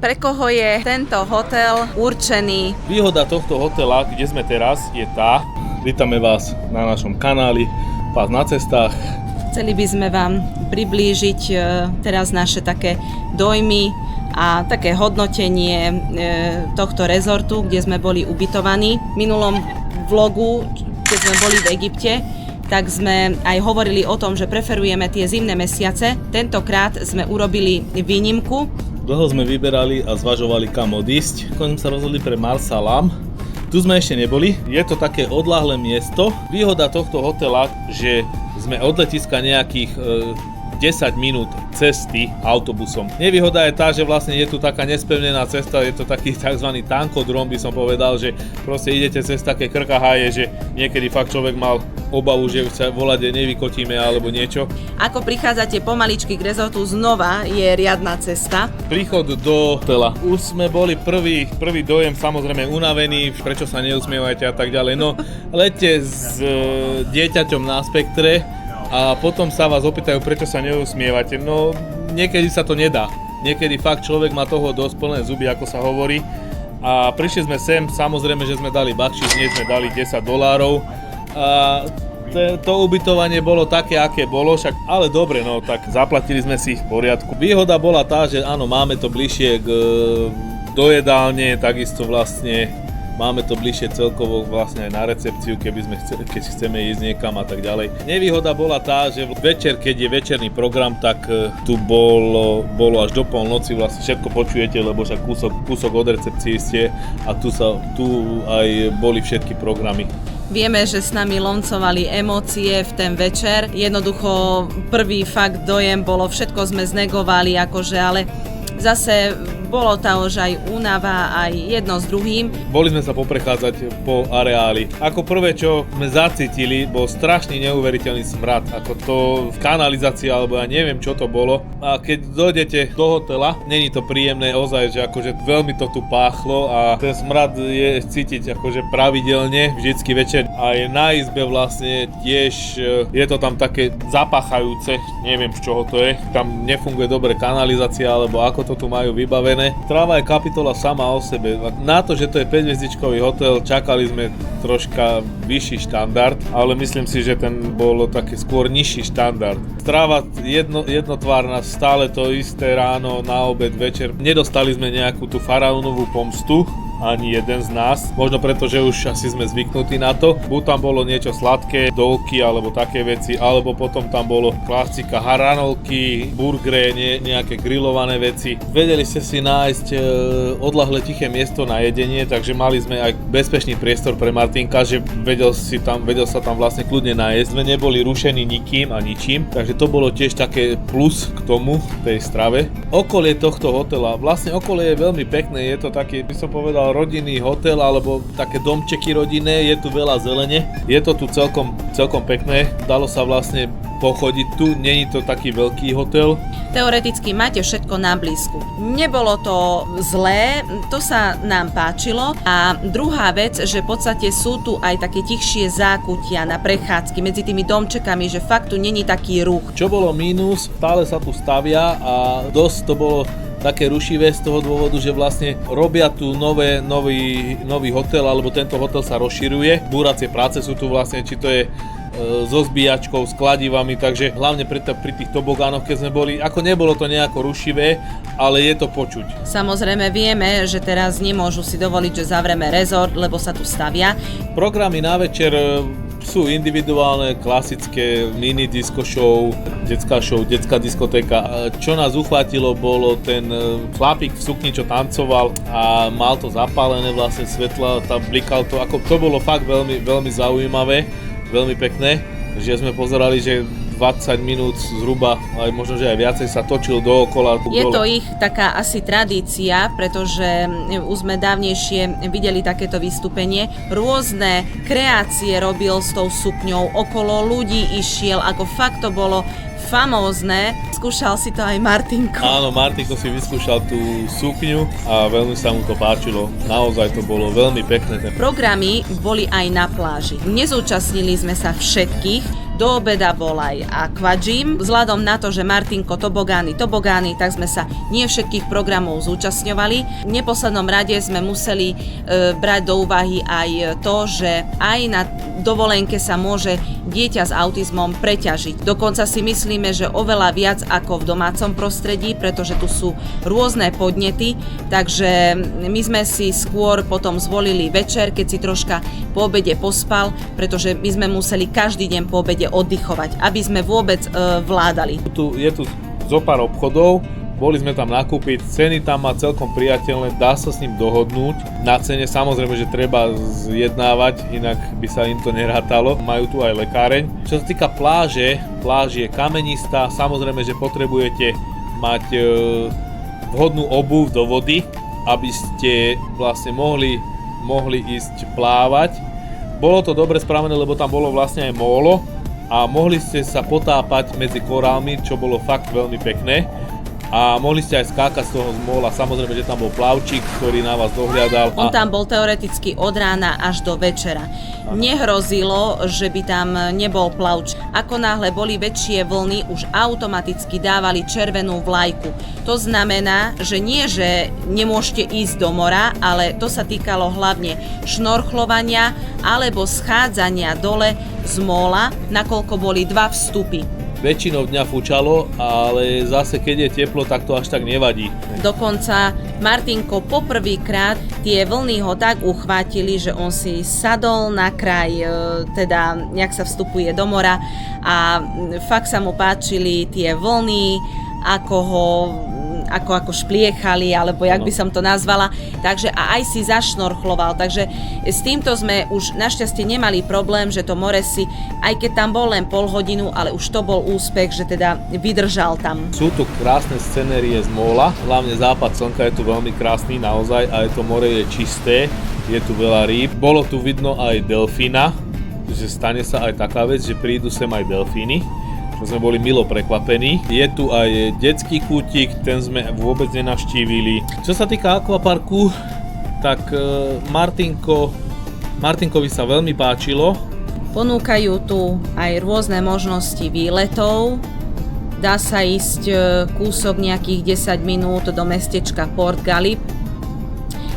pre koho je tento hotel určený? Výhoda tohto hotela, kde sme teraz, je tá. Vítame vás na našom kanáli, Pás na cestách. Chceli by sme vám priblížiť teraz naše také dojmy a také hodnotenie tohto rezortu, kde sme boli ubytovaní. V minulom vlogu, keď sme boli v Egypte, tak sme aj hovorili o tom, že preferujeme tie zimné mesiace. Tentokrát sme urobili výnimku. Dlho sme vyberali a zvažovali, kam odísť. Nakoniec sa rozhodli pre Marsalam. Tu sme ešte neboli. Je to také odľahlé miesto. Výhoda tohto hotela, že sme od letiska nejakých 10 minút cesty autobusom. Nevýhoda je tá, že vlastne je tu taká nespevnená cesta, je to taký tzv. Tankodrom, by som povedal, že proste idete cez také krkaháje, že niekedy fakt človek mal obavu, že sa volade nevykotíme alebo niečo. Ako prichádzate pomaličky k rezortu, znova je riadna cesta. Príchod do hotela. Už sme boli prvý dojem, samozrejme unavení, prečo sa neusmievajte a tak ďalej. No, lete s dieťaťom na Spektre a potom sa vás opýtajú, prečo sa neusmievate. No, niekedy sa to nedá. Niekedy fakt človek má toho dosť plné zuby, ako sa hovorí. A prišli sme sem, samozrejme, že sme dali bakšiš, nie sme dali $10. A to ubytovanie bolo také, aké bolo, však, ale dobre, no tak zaplatili sme si v poriadku. Výhoda bola tá, že áno, máme to bližšie do jedálne, takisto vlastne máme to bližšie celkovo vlastne aj na recepciu, keď chceme ísť niekam a tak ďalej. Nevýhoda bola tá, že večer, keď je večerný program, tak tu bolo až do polnoci, vlastne všetko počujete, lebo však kúsok od recepcie ste a tu aj boli všetky programy. Vieme, že s nami loncovali emócie v ten večer. Jednoducho prvý fakt dojem bolo, všetko sme znegovali, akože, ale zase bolo tam už aj únava, aj jedno s druhým. Boli sme sa poprechádzať po areáli. Ako prvé, čo sme zacítili, bol strašný neuveriteľný smrad. Ako to v kanalizácii, alebo ja neviem, čo to bolo. A keď dojdete do hotela, není to príjemné, ozaj, že akože veľmi to tu páchlo a ten smrad je cítiť akože pravidelne, vždycky večer. Aj na izbe vlastne tiež je to tam také zapáchajúce, neviem z čoho to je. Tam nefunguje dobre kanalizácia, alebo ako to tu majú vybavené. Tráva je kapitola sama o sebe. Na to, že to je 5-hviezdičkový hotel, čakali sme troška vyšší štandard, ale myslím si, že ten bol taký skôr nižší štandard. Tráva jednotvárna, stále to isté ráno, na obed, večer. Nedostali sme nejakú tú faraónovú pomstu, ani jeden z nás. Možno preto, že už asi sme zvyknutí na to. Buď tam bolo niečo sladké, dolky alebo také veci, alebo potom tam bolo klasika haranolky, burgery, nejaké grillované veci. Vedeli ste si nájsť odľahlé tiché miesto na jedenie, takže mali sme aj bezpečný priestor pre Martinka, že vedel sa tam vlastne kľudne nájsť. Sme neboli rušení nikým a ničím, takže to bolo tiež také plus k tomu, tej strave. Okolie tohto hotela, vlastne okolie je veľmi pekné, je to taký, by som povedal, rodinný hotel alebo také domčeky rodinné, je tu veľa zelene, je to tu celkom pekné, dalo sa vlastne pochodiť tu, není to taký veľký hotel. Teoreticky máte všetko na blízku. Nebolo to zlé, to sa nám páčilo a druhá vec, že v podstate sú tu aj také tichšie zákutia na prechádzky medzi tými domčekami, že fakt tu není taký ruch. Čo bolo mínus, stále sa tu stavia a dosť to bolo také rušivé z toho dôvodu, že vlastne robia tu nový hotel, alebo tento hotel sa rozširuje. Búracie práce sú tu vlastne, či to je so zbíjačkou, s kladivami, takže hlavne pri tých tobogánoch, keď sme boli, ako nebolo to nejako rušivé, ale je to počuť. Samozrejme vieme, že teraz nemôžu si dovoliť, že zavrieme rezort, lebo sa tu stavia. Programy na večer sú individuálne, klasické mini disco show, detská diskotéka. Čo nás uchvátilo, bolo ten chlapík v sukni, čo tancoval a mal to zapálené vlastne svetla, tam blikal to, ako to bolo fakt veľmi, veľmi zaujímavé, veľmi pekné, že sme pozerali, že 20 minút zhruba, aj možno, že aj viacej sa točil dookola. Je to ich taká asi tradícia, pretože už sme dávnejšie videli takéto vystúpenie. Rôzne kreácie robil s tou sukňou, okolo ľudí išiel, ako fakt to bolo famózne. Skúšal si to aj Martinko. Áno, Martinko si vyskúšal tú sukňu a veľmi sa mu to páčilo. Naozaj to bolo veľmi pekné. Programy boli aj na pláži. Nezúčastnili sme sa všetkých, Do obeda bol aj aquagym. Vzhľadom na to, že Martinko tobogány, tak sme sa nie všetkých programov zúčastňovali. V neposlednom rade sme museli brať do úvahy aj to, že aj na dovolenke sa môže dieťa s autizmom preťažiť. Dokonca si myslíme, že oveľa viac ako v domácom prostredí, pretože tu sú rôzne podnety, takže my sme si skôr potom zvolili večer, keď si troška po obede pospal, pretože my sme museli každý deň po obede oddychovať, aby sme vôbec vládali. Je tu zo pár obchodov, boli sme tam nakúpiť, ceny tam má celkom priateľné, dá sa s ním dohodnúť. Na cene samozrejme, že treba zjednávať, inak by sa im to nerátalo. Majú tu aj lekáreň. Čo sa týka pláž je kamenistá, samozrejme, že potrebujete mať vhodnú obuv do vody, aby ste vlastne mohli ísť plávať. Bolo to dobre spravené, lebo tam bolo vlastne aj mólo a mohli ste sa potápať medzi korálmi, čo bolo fakt veľmi pekné. A mohli ste aj skákať z toho zmola. Samozrejme, že tam bol plavčík, ktorý na vás dohliadal. On tam bol teoreticky od rána až do večera. Nehrozilo, že by tam nebol plavčík. Ako náhle boli väčšie vlny, už automaticky dávali červenú vlajku. To znamená, že nie, že nemôžete ísť do mora, ale to sa týkalo hlavne šnorchlovania alebo schádzania dole z mola, nakoľko boli 2 vstupy. Väčšinou dňa fučalo, ale zase keď je teplo, tak to až tak nevadí. Dokonca Martinko poprvýkrát tie vlny ho tak uchvátili, že on si sadol na kraj, teda jak sa vstupuje do mora a fakt sa mu páčili tie vlny, ako špliechali, alebo jak by som to nazvala. Takže a aj si zašnorchloval. Takže s týmto sme už našťastie nemali problém, že to more si, aj keď tam bol len pol hodinu, ale už to bol úspech, že teda vydržal tam. Sú tu krásne scenérie z móla, hlavne západ slnka je tu veľmi krásny naozaj, aj to more je čisté, je tu veľa rýb. Bolo tu vidno aj delfína, že stane sa aj taká vec, že prídu sem aj delfíny. To sme boli milo prekvapení. Je tu aj detský kútik, ten sme vôbec nenavštívili. Čo sa týka akvaparku, tak Martinkovi sa veľmi páčilo. Ponúkajú tu aj rôzne možnosti výletov. Dá sa ísť kúsok nejakých 10 minút do mestečka Port Galip.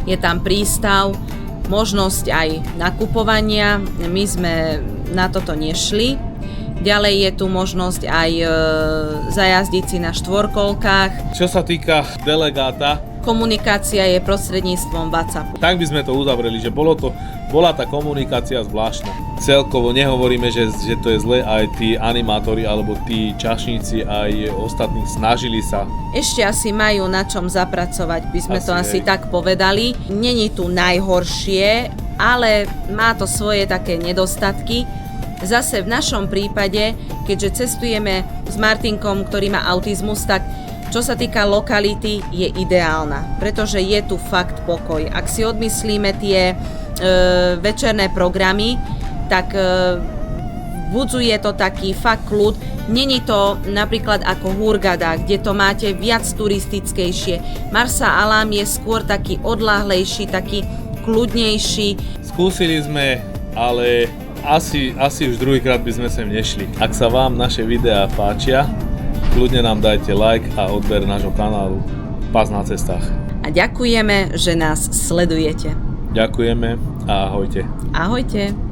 Je tam prístav, možnosť aj nakupovania. My sme na toto nešli. Ďalej je tu možnosť aj zajazdiť si na štvorkolkách. Čo sa týka delegáta, komunikácia je prostredníctvom WhatsAppu. Tak by sme to uzavreli, že bola tá komunikácia zvláštna. Celkovo nehovoríme, že to je zle, aj tí animátori alebo tí čašníci aj ostatní snažili sa. Ešte asi majú na čom zapracovať, by sme asi tak povedali. Není tu najhoršie, ale má to svoje také nedostatky. Zase v našom prípade, keďže cestujeme s Martinkom, ktorý má autizmus, tak čo sa týka lokality, je ideálna, pretože je tu fakt pokoj. Ak si odmyslíme tie večerné programy, tak budzuje to taký fakt kľud. Není to napríklad ako Hurghada, kde to máte viac turistickejšie. Marsa Alam je skôr taký odľahlejší, taký kľudnejší. Skúsili sme, ale asi už druhýkrát by sme sem nešli. Ak sa vám naše videá páčia, kľudne nám dajte like a odber nášho kanálu Pás na cestách. A ďakujeme, že nás sledujete. Ďakujeme a ahojte. Ahojte.